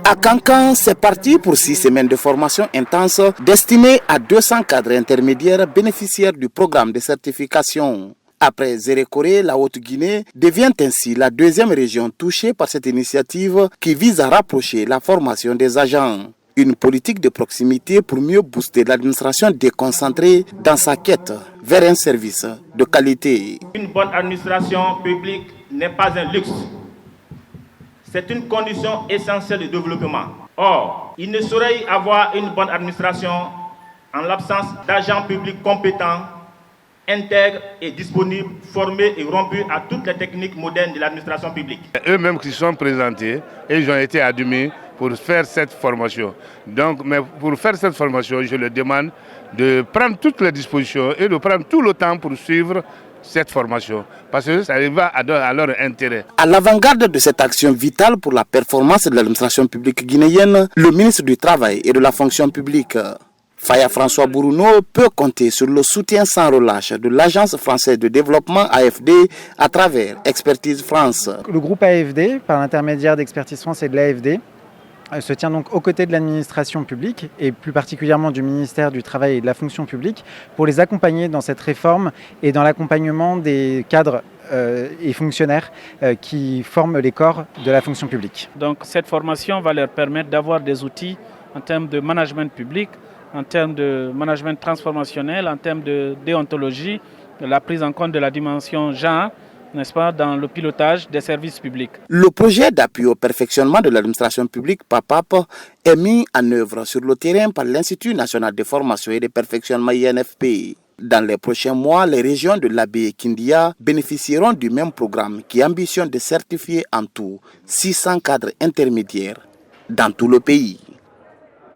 À Cancan, c'est parti pour 6 semaines de formation intense destinées à 200 cadres intermédiaires bénéficiaires du programme de certification. Après Zérékoré, la Haute-Guinée devient ainsi la deuxième région touchée par cette initiative qui vise à rapprocher la formation des agents. Une politique de proximité pour mieux booster l'administration déconcentrée dans sa quête vers un service de qualité. Une bonne administration publique n'est pas un luxe. C'est une condition essentielle de développement. Or, il ne saurait y avoir une bonne administration en l'absence d'agents publics compétents, intègres et disponibles, formés et rompus à toutes les techniques modernes de l'administration publique. Eux-mêmes qui sont présentés et ils ont été admis pour faire cette formation. Donc, mais pour faire cette formation, je leur demande de prendre toutes les dispositions et de prendre tout le temps pour suivre cette formation, parce que ça va à leur intérêt. À l'avant-garde de cette action vitale pour la performance de l'administration publique guinéenne, le ministre du Travail et de la fonction publique, Faya François Bourouno, peut compter sur le soutien sans relâche de l'Agence française de développement AFD à travers Expertise France. Le groupe AFD, par l'intermédiaire d'Expertise France et de l'AFD, se tient donc aux côtés de l'administration publique et plus particulièrement du ministère du Travail et de la fonction publique pour les accompagner dans cette réforme et dans l'accompagnement des cadres et fonctionnaires qui forment les corps de la fonction publique. Donc cette formation va leur permettre d'avoir des outils en termes de management public, en termes de management transformationnel, en termes de déontologie, de la prise en compte de la dimension genre, n'est-ce pas, dans le pilotage des services publics. Le projet d'appui au perfectionnement de l'administration publique PAPAP est mis en œuvre sur le terrain par l'Institut national de formation et de perfectionnement INFP. Dans les prochains mois, les régions de l'Abbé et Kindia bénéficieront du même programme qui ambitionne de certifier en tout 600 cadres intermédiaires dans tout le pays.